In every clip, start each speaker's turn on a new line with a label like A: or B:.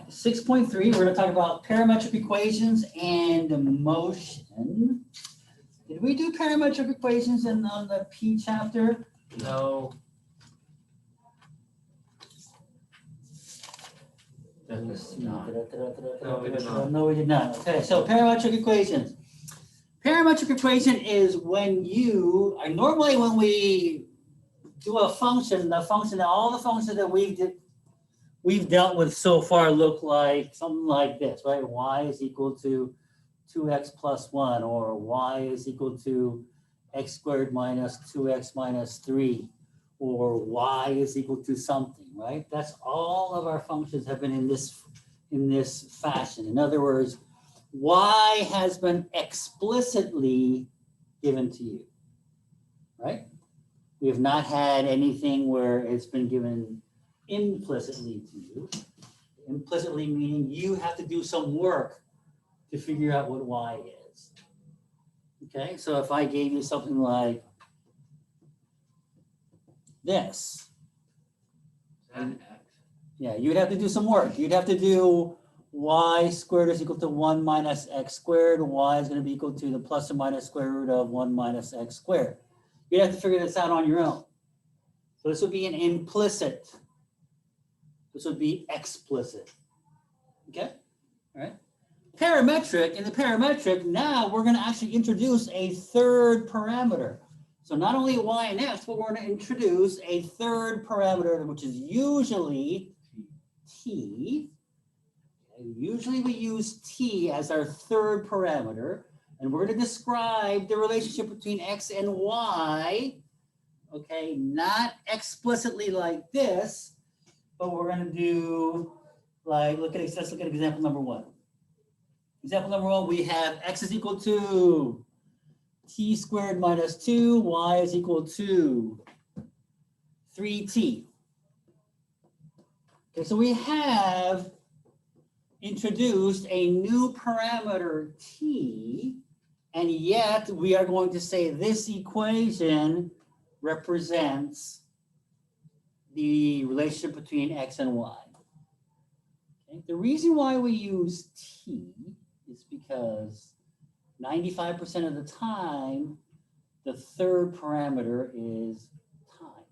A: 6.3, we're going to talk about parametric equations and motion. Did we do parametric equations on the P chapter?
B: No.
A: No,
B: we did not.
A: No, we did not. Okay, so parametric equations. Parametric equation is when you, normally when we do a function, all the functions that we've dealt with so far look like something like this, right? Y is equal to 2x plus 1, or y is equal to x squared minus 2x minus 3, or y is equal to something, right? That's all of our functions have been in this fashion. In other words, y has been explicitly given to you, right? We have not had anything where it's been given implicitly to you. Implicitly meaning you have to do some work to figure out what y is. Okay, so if I gave you something like this,
B: And X.
A: yeah, you'd have to do some work. You'd have to do y squared is equal to 1 minus x squared. Y is going to be equal to the plus or minus square root of 1 minus x squared. You'd have to figure this out on your own. So this would be an implicit. This would be explicit. Okay, all right. Parametric, in the parametric, now we're going to actually introduce a third parameter. So not only y and x, but we're going to introduce a third parameter, which is usually t. Okay, usually we use t as our third parameter, and we're going to describe the relationship between x and y, okay, not explicitly like this, but we're going to do like, let's look at example number 1. Example number 1, we have x is equal to t squared minus 2, y is equal to 3t. Okay, so we have introduced a new parameter t, and yet we are going to say this equation represents the relationship between x and y. Okay, the reason why we use t is because 95% of the time, the third parameter is time.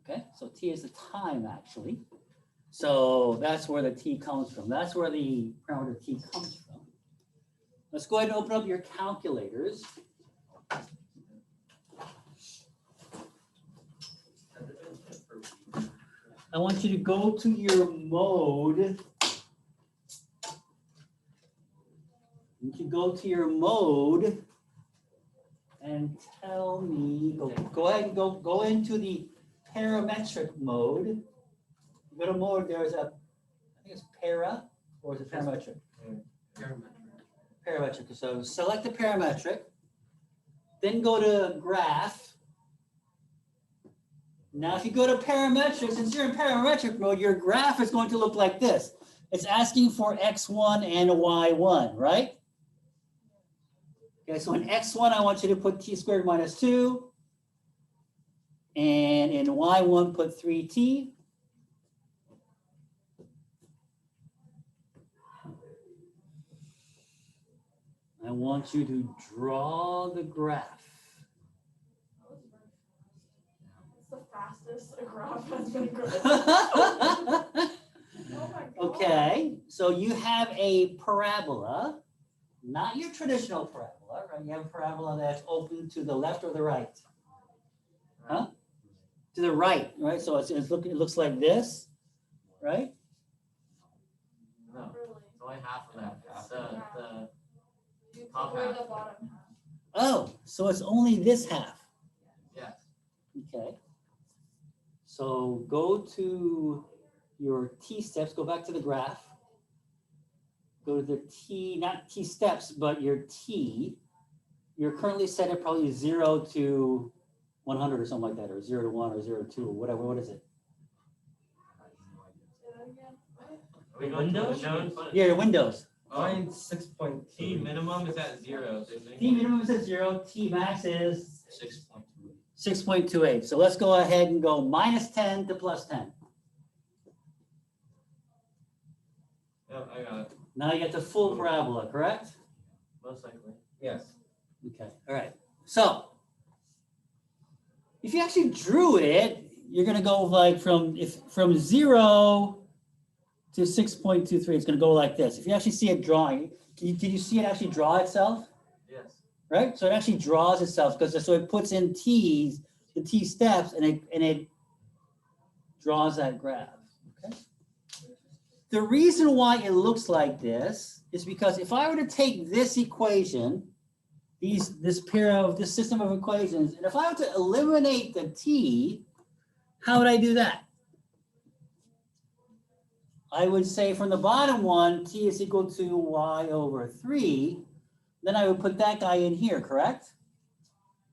A: Okay, so t is the time actually. So that's where the t comes from. That's where the parameter t comes from. Let's go ahead and open up your calculators. I want you to go to your mode. You can go to your mode and tell me, go ahead and go into the parametric mode. Go to mode, there's a, I think it's para, or is it parametric? Parametric. So select the parametric, then go to graph. Now, if you go to parametric, since you're in parametric mode, your graph is going to look like this. It's asking for x1 and y1, right? Okay, so in x1, I want you to put t squared minus 2. And in y1, put 3t. I want you to draw the graph.
C: It's the fastest a graph has been growing. Oh my God.
A: Okay, so you have a parabola, not your traditional parabola, right? You have a parabola that's open to the left or the right. Huh? To the right, right? So it looks like this, right?
B: No,
C: Not really.
B: it's only half of that. It's the
C: You
B: top
C: cover
B: half.
C: the bottom half.
A: Oh, so it's only this half.
B: yes.
A: Okay. So go to your t steps, go back to the graph. Go to the t, not t steps, but your t. You're currently set at probably 0 to 100 or something like that, or 0 to 1 or 0 to 2 or whatever. What is it?
C: Say that again.
B: Are we going to
D: Windows?
B: Windows?
A: Yeah, your windows.
D: Mine 6.2.
B: T minimum is at 0.
A: T minimum is at 0, T max is
B: 6.2.
A: 6.28. So let's go ahead and go minus 10 to plus 10.
B: Yep, I got it.
A: Now you get the full parabola, correct?
B: Most likely. Yes.
A: Okay, all right. So if you actually drew it, you're gonna go like from 0 to 6.23, it's gonna go like this. If you actually see it drawing, can you see it actually draw itself?
B: Yes.
A: Right? So it actually draws itself because so it puts in t's, the t steps, and it draws that graph. Okay. The reason why it looks like this is because if I were to take this equation, this system of equations, and if I were to eliminate the t, how would I do that? I would say from the bottom one, t is equal to y over 3. Then I would put that guy in here, correct?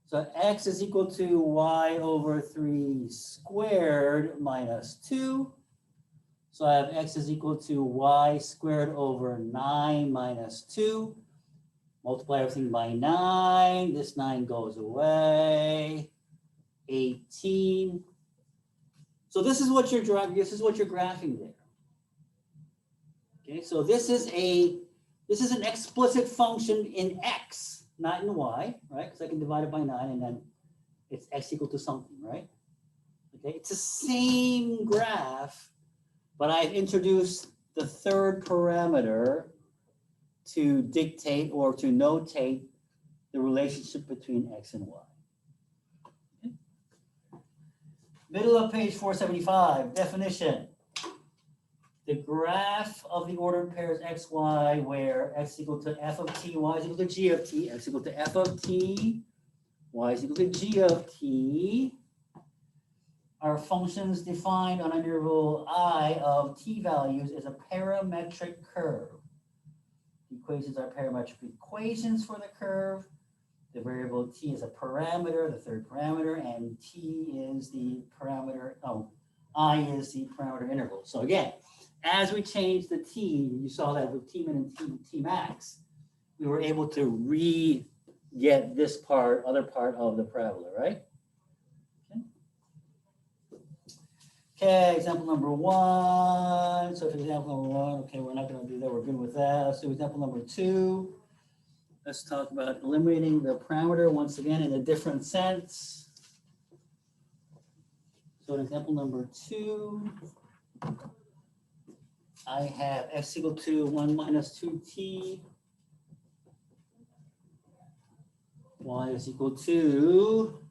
A: So x is equal to y over 3 squared minus 2. So I have x is equal to y squared over 9 minus 2. Multiply everything by 9. This 9 goes away. 18. So this is what you're drawing. This is what you're graphing there. Okay, so this is an explicit function in x, not in y, right? Because I can divide it by 9 and then it's x equal to something, right? Okay, it's the same graph, but I've introduced the third parameter to dictate or to notate the relationship between x and y. Okay. Middle of page 475, definition. The graph of the ordered pairs x, y, where x equal to f of t, y is equal to g of t, x equal to f of t, y is equal to g of t, are functions defined on interval I of t values as a parametric curve. The equations are parametric equations for the curve. The variable t is a parameter, the third parameter, and t is the parameter, I is the parameter interval. So again, as we change the t, you saw that with t min and t max, we were able to get this other part of the parabola, right? Okay, example number 1. So for example number 1, okay, we're not going to do that. We're good with that. Let's do example number 2. Let's talk about eliminating the parameter once again in a different sense. So in example number 2, I have x equal to 1 minus 2t. Y is equal to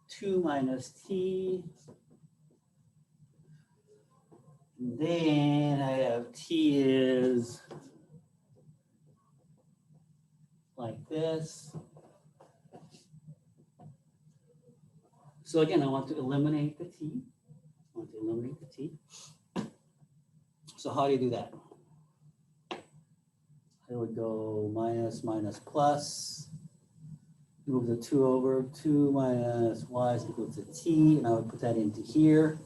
A: 2 minus t. And then I have t is like this. So again, I want to eliminate the t. So how do you do that? I would go minus, minus, plus. Move the 2 over. 2 minus y is equal to t. And I would put that into here.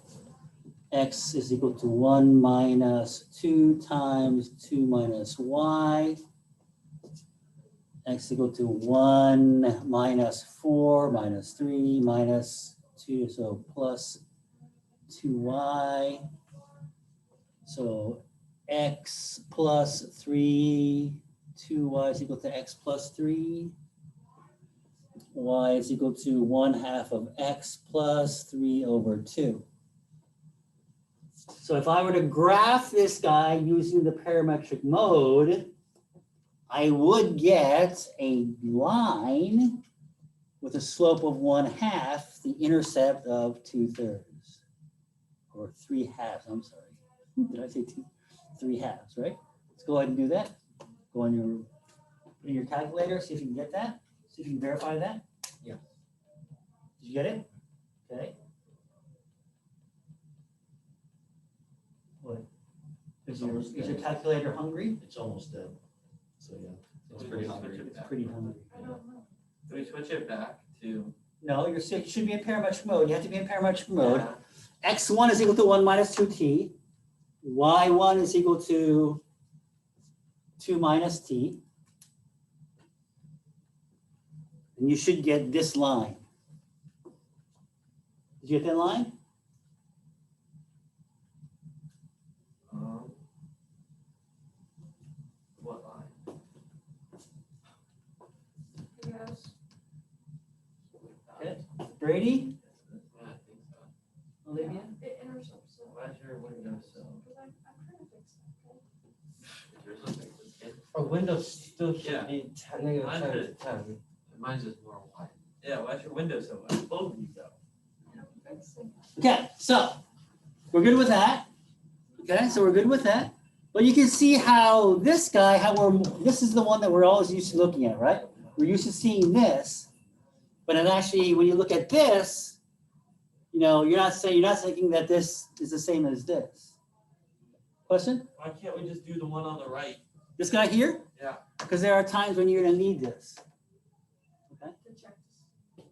A: X is equal to 1 minus 2 times 2 minus y. X equal to 1 minus 4 minus 3 minus 2, so plus 2y. So x plus 3, 2y is equal to x plus 3. Y is equal to 1/2 of x plus 3 over 2. So if I were to graph this guy using the parametric mode, I would get a line with a slope of 1/2, the intercept of 2/3, or 3/2, I'm sorry. Did I say 3/2, right? Let's go ahead and do that. Go on in your calculator, see if you can get that. See if you can verify that.
B: Yeah.
A: Did you get it? Okay. What? Is your calculator hungry?
D: It's almost dead. So yeah,
B: It's
D: it's
B: pretty
D: pretty
B: hungry.
D: hungry.
A: It's pretty hungry.
C: I don't know.
B: Do we switch it back to?
A: No, you should be in parametric mode. You have to be in parametric mode.
B: Yeah.
A: X1 is equal to 1 minus 2t. Y1 is equal to 2 minus t. And you should get this line. Did you get that line? Brady,
B: Yeah, I think so.
A: Olivia?
C: It intercepts it.
B: Why's your window so?
C: Because I'm trying to fix it, okay?
B: Is yours a fix it?
E: Or Windows still should
B: Yeah.
E: be 10, negative
B: Mine
E: 10 to
B: did.
E: 10.
B: Mine's just more wide. Yeah, why's your window so wide? Both of these though.
C: I'm fixing it.
A: Okay, so we're good with that. Okay, so we're good with that. But you can see how this guy, this is the one that we're always used to looking at, right? We're used to seeing this, but it actually, when you look at this, you're not thinking that this is the same as this. Question?
B: Why can't we just do the one on the right?
A: This guy here?
B: Yeah.
A: Because there are times when you're gonna need this.
C: To check this.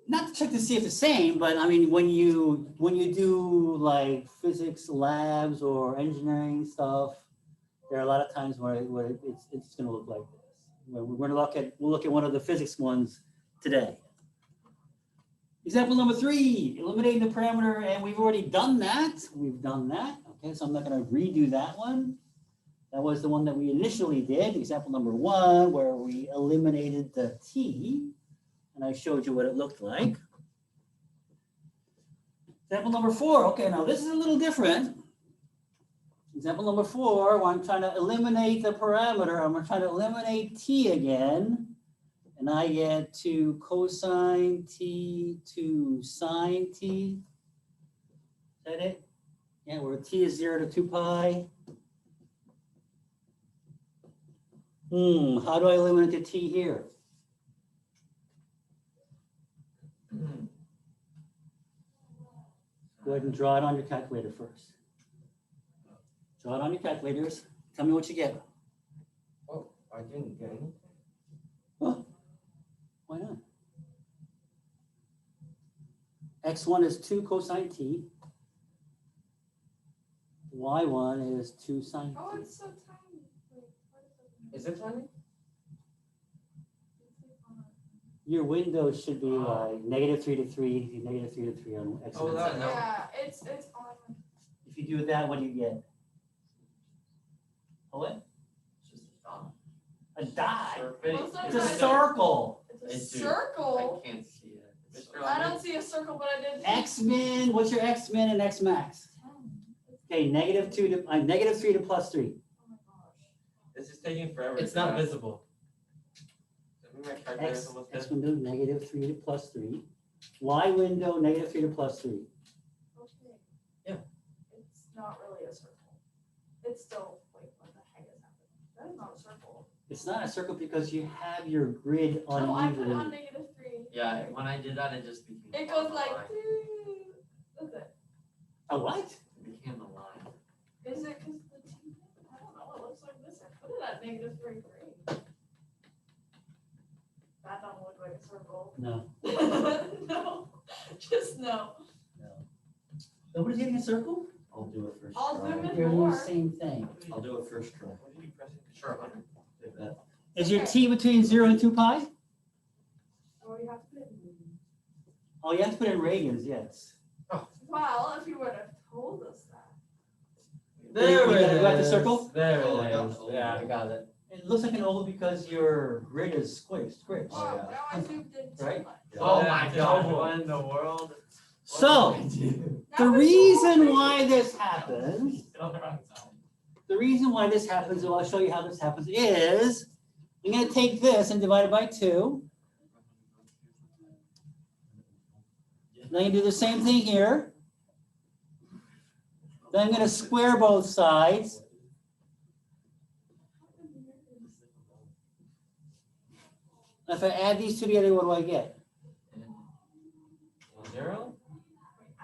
A: Not to check to see if it's the same, but I mean, when you do like physics labs or engineering stuff, there are a lot of times where it's gonna look like this. We'll look at one of the physics ones today. Example number 3, eliminating the parameter, and we've already done that. We've done that. Okay, so I'm not gonna redo that one. That was the one that we initially did, example number 1, where we eliminated the t, and I showed you what it looked like. Example number 4, okay, now this is a little different. Example number 4, where I'm trying to eliminate the parameter, I'm trying to eliminate t again, and I get to cosine t to sine t. Is that it? Yeah, where t is 0 to 2 pi. How do I eliminate the t here? Go ahead and draw it on your calculator first. Draw it on your calculators. Tell me what you get.
E: Oh, I didn't get anything.
A: Huh? Why not? X1 is 2 cosine t. Y1 is 2 sine t.
C: Oh, it's so tiny. Wait, what is it?
E: Is it tiny?
A: Your window should be like -3 to 3, -3 to 3 on X1.
B: Oh, that-
C: Yeah, it's on.
A: If you do that, what do you get? A what?
B: It's just a dot.
A: A die.
B: Surface.
A: It's a circle.
C: It's a
B: It's a-
C: circle.
B: I can't see it. Mr.
C: I
B: Lemon?
C: don't see a circle, but I did.
A: X-min, what's your X-min and X-max?
C: 10.
A: Okay, -2 to, -3 to +3.
C: Oh my gosh.
B: This is taking forever.
E: It's
B: to
E: not
B: graph.
E: visible.
B: I think my calculator's almost
A: X
B: dead.
A: window, -3 to +3. Y window, -3 to +3.
C: Okay.
E: Yeah.
C: It's not really a circle. It's still, wait, what the heck is happening? That is not a circle.
A: It's not a circle because you have your grid
C: No, I put it on
A: uneven.
C: -3.
B: Yeah, when I did that, it just became.
C: It goes
B: a
C: like,
B: line.
C: that's it.
A: A what?
B: It became a line.
C: Is it because the T? I don't know. It looks like this. I put it at -3. That don't look like a circle.
A: No.
C: No, just no.
A: Nobody's getting a circle?
D: I'll do it first.
C: I'll
D: try.
C: zoom in
A: You're doing the
C: more.
A: same thing.
D: I'll do it first try.
B: What did you press? Sure, 100.
D: Take that.
A: Is your t between 0 and 2 pi?
C: Oh, you have to put it in.
A: Oh, you have to put in radians, yes.
C: Well, if you would have told us that.
E: There
A: You
E: it
A: got the
E: is.
A: circle?
E: There
D: Oh, I
E: it
D: got
E: is.
D: the
E: Yeah, I
D: oval.
E: got it.
A: It looks like an oval because your grid is squished.
C: Oh,
D: yeah.
C: now I zoomed in too
A: Right?
C: much.
B: Oh
E: Yeah,
B: my
E: it's
B: god,
E: oval.
B: what in the world? What
A: So,
B: did I do?
A: the
C: Now it's
A: reason
C: all
A: why
C: right.
A: this happens,
B: Still the wrong side.
A: the reason why this happens, and I'll show you how this happens, is I'm going to take this and divide it by 2. Then I'm going to do the same thing here. Then I'm going to square both sides. If I add these two together, what do I get?
B: 0?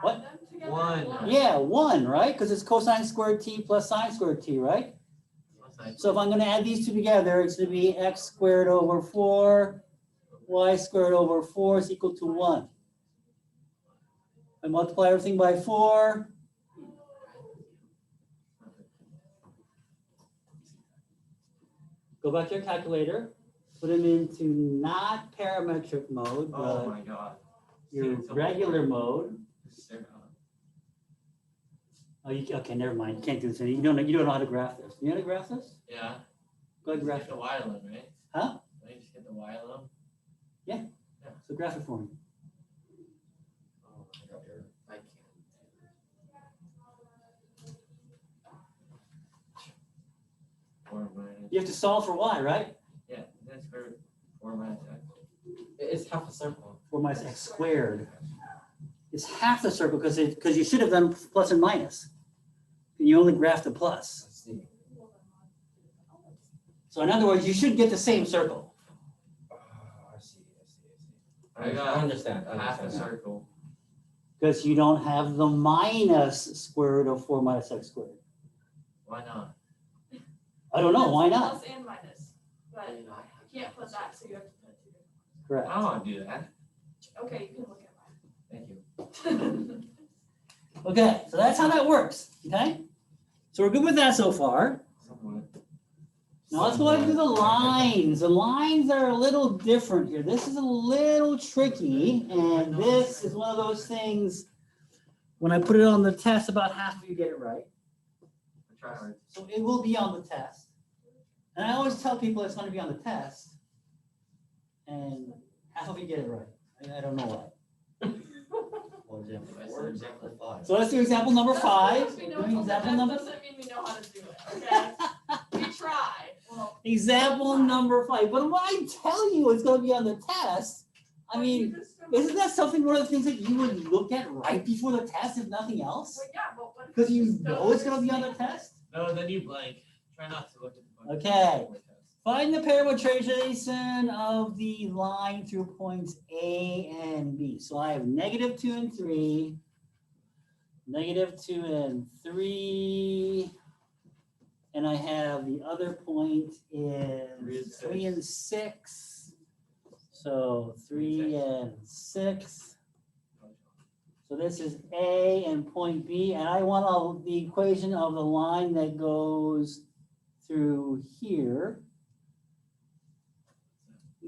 A: What?
C: Add them together.
B: One.
A: Yeah, 1, right? Because it's cosine squared t plus sine squared t, right? So if I'm going to add these two together, it's going to be x squared over 4, y squared over 4 is equal to 1. I multiply everything by 4. Go back to your calculator, put them into not parametric mode,
B: Oh
A: but
B: my god.
A: your regular mode.
B: Zero.
A: Oh, okay, never mind. You can't do this. You don't know how to graph this. You know how to graph this?
B: Yeah.
A: Go ahead and graph
B: Just
A: it.
B: get the Y limb, right?
A: Huh?
B: Don't you just get the Y limb?
A: So graph it for me.
E: Oh, I can't.
B: Four minus.
A: You have to solve for y, right?
B: Yeah, that's for 4 minus x.
E: It's half a circle.
A: 4 minus x squared. It's half the circle because you should have done plus and minus. You only graphed the plus.
E: Let's see.
A: So in other words, you should get the same circle.
E: I see.
B: I got
E: understand.
B: half a circle.
A: Because you don't have the minus square root of 4 minus x squared.
B: Why not?
A: I don't know, why not?
C: Plus and minus, but you can't put that, so you have to put two different
A: Correct.
B: I don't want to do that.
C: ones. Okay, you can look
B: Thank you.
C: at mine.
A: Okay, so that's how that works, okay? So we're good with that so far.
B: Somewhat.
A: Now let's go ahead and do the lines. The lines are a little different here. This is a little tricky, and this is one of those things, when I put it on the test, about half of you get it right.
B: I try hard.
A: So it will be on the test. And I always tell people it's going to be on the test, and half of you get it right. I don't know why.
D: For example 4, example 5.
A: So let's do example number 5.
C: We
A: We're
C: know
A: doing
C: it's on the
A: example
C: test
A: number
C: doesn't mean we know how to do it, okay? We try. Well,
A: example number 5. But when I tell you it's going to be on the test, I mean, isn't that something, one of the things that you would look at right before the test, if nothing else?
C: Well, yeah, but what if
A: Because you
C: just
A: know it's going to be on the
C: understand?
A: test?
B: No, then you blank. Try not to look at the blank.
A: Okay. Find the parametrization of the line through points A and B. So I have -2 and 3, -2 and 3, and I have the other point is 3 and 6. So 3 and 6. So this is A and point B, and I want the equation of the line that goes through here.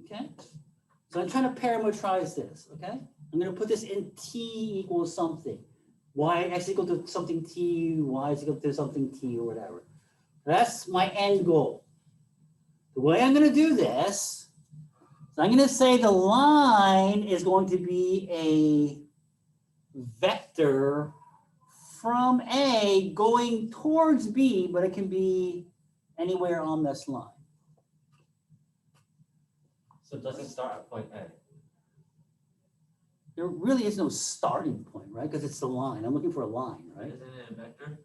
A: Okay, so I'm trying to parametrize this, okay? I'm gonna put this in t equals something. Y(x) equal to something t, y is equal to something t, or whatever. That's my end goal. The way I'm gonna do this, so I'm gonna say the line is going to be a vector from A going towards B, but it can be anywhere on this line.
E: So it doesn't start at point A.
A: There really is no starting point, right? Because it's the line. I'm looking for a line, right?
B: Isn't it a vector?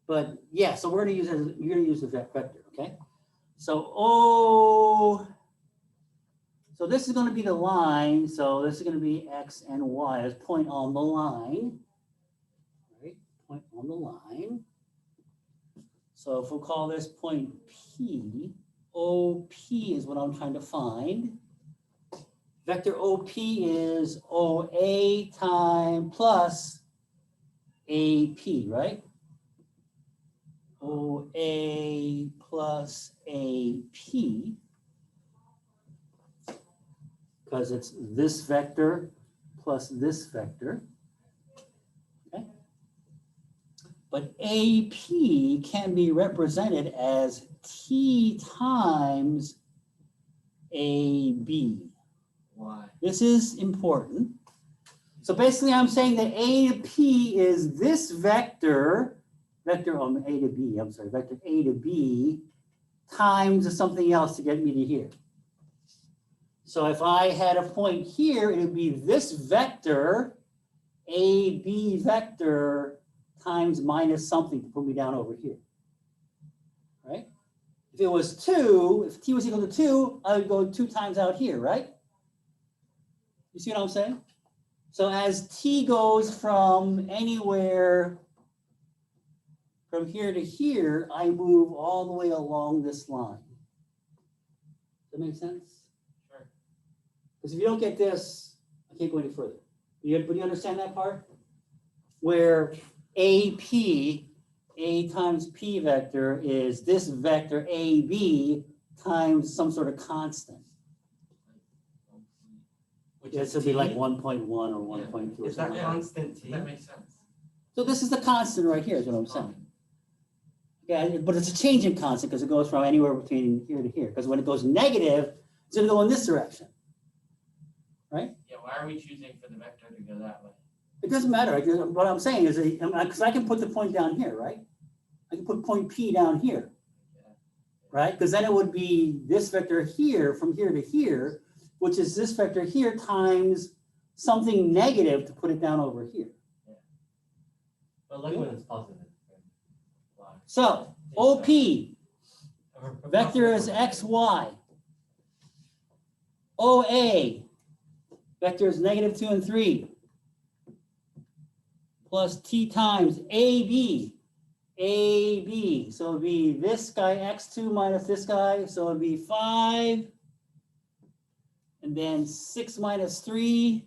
A: But yeah, so we're gonna use it. You're gonna use the vector, okay? So so this is gonna be the line. So this is gonna be x and y as point on the line, right? Point on the line. So if we'll call this point P, OP is what I'm trying to find. Vector OP is OA time plus AP, right? OA plus AP, because it's this vector plus this vector. Okay. But AP can be represented as T times AB.
B: Why?
A: This is important. So basically I'm saying that A to P is this vector A to B, I'm sorry, vector A to B times something else to get me to here. So if I had a point here, it would be this vector, AB vector times minus something to put me down over here, right? If it was 2, if T was equal to 2, I would go 2 times out here, right? You see what I'm saying? So as T goes from anywhere from here to here, I move all the way along this line. Does that make sense?
B: Sure.
A: Because if you don't get this, I can't go any further. But you understand that part? Where AP, A times P vector, is this vector AB times some sort of constant.
E: Which
A: This
E: is
A: would be like
E: T.
A: 1.1 or 1.2 or
E: Is that
A: something.
E: constant T?
B: That makes sense.
A: So this is the constant right here, is what I'm saying. Yeah, but it's a changing constant because it goes from anywhere between here to here. Because when it goes negative, it's going to go in this direction.
B: Yeah, why are we choosing for the vector to go that way?
A: It doesn't matter. What I'm saying is, because I can put the point down here, right? I can put point P down here, right? Because then it would be this vector here from here to here, which is this vector here times something negative to put it down over here.
E: But look when it's positive.
B: Why?
A: So OP vector is XY. OA vector is -2 and 3 plus T times AB. AB, so it'd be this guy x2 minus this guy, so it'd be 5, and then 6 minus 3,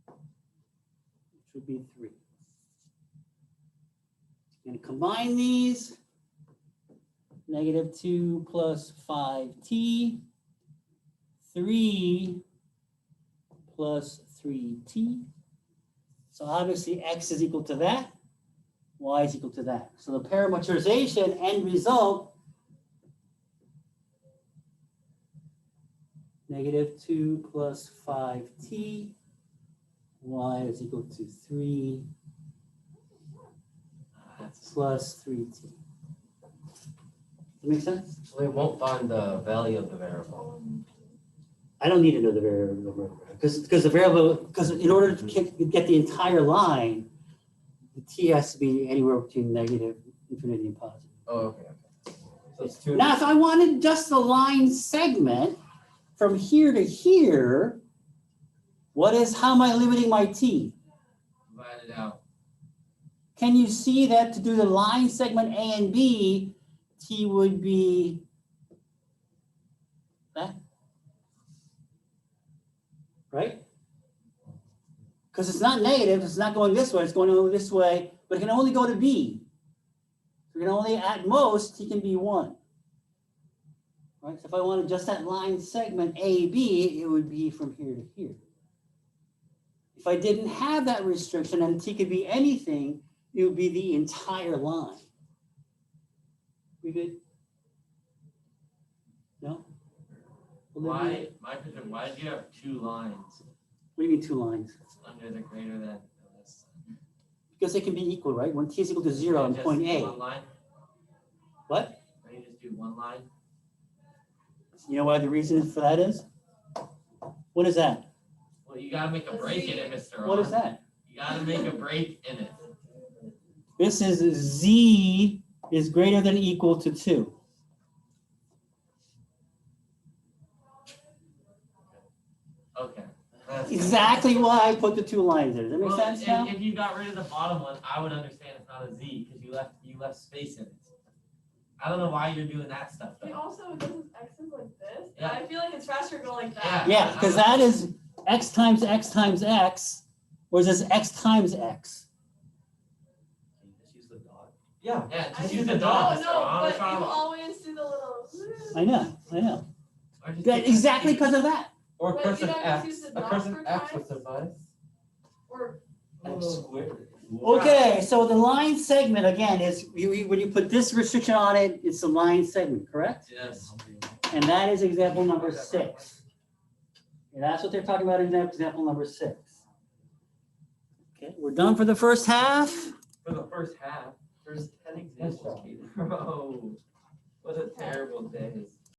A: which would be 3. And combine these, -2 plus 5t, 3 plus 3t. So obviously x is equal to that. Y is equal to that. So the parametrization end result, -2 plus 5t, y is equal to 3 plus 3t. Does that make sense?
E: So we won't find the value of the variable.
A: I don't need to know the variable because the variable, because in order to get the entire line, the t has to be anywhere between -infinity and positive.
E: Oh, okay. So it's 2.
A: Now, if I wanted just the line segment from here to here, how am I limiting my t?
B: Divide it out.
A: Can you see that to do the line segment A and B, t would be that? Right? Because it's not negative, it's not going this way, it's going over this way, but it can only go to B. So it can only, at most, t can be 1. Right? So if I wanted just that line segment AB, it would be from here to here. If I didn't have that restriction and t could be anything, it would be the entire line. We good? No?
B: Why, my question, why do you have 2 lines
A: What do you mean 2 lines?
B: under the greater than this?
A: Because they can be equal, right? When t is equal to 0 on
B: Just
A: point A.
B: One line?
A: What?
B: Why don't you just do 1 line?
A: You know why the reason for that is? What is that?
B: Well, you gotta make a break in it, Mr.
A: What is
B: Ron.
A: that?
B: You gotta make a break in it.
A: This is z is greater than or equal to 2.
B: Okay. That's
A: Exactly why I put the 2 lines there. Does that make
B: Well,
A: sense now?
B: if you got rid of the bottom one, I would understand it's not a Z because you left space in it. I don't know why you're doing that stuff
C: It
B: though.
C: also, because it's x's like this,
B: Yeah.
C: I feel like it's faster to go like that.
A: Yeah, because that is x times x times x, whereas this x times x.
D: Can you just use the dot?
E: Yeah.
B: Yeah,
C: I
B: just
C: do
B: use
C: the
B: the dot, Mr.
C: No,
B: Ron.
C: but
B: What's
C: you
B: wrong with-
C: always do the little.
A: I know.
B: Or just
A: That,
B: do-
A: exactly because of that.
E: Or
C: But
E: cursive
C: you don't
E: X.
C: use the
E: A
C: dot
E: cursive
C: for
E: X
C: times?
E: would suffice.
C: Or
D: X squared.
A: Okay, so the line segment again is when you put this restriction on it, it's the line segment, correct?
B: Yes.
A: And that is example number 6. And that's what they're talking about in example number 6. Okay, we're done for the first half.
B: For the first half, there's 10 examples. Bro, what a terrible day.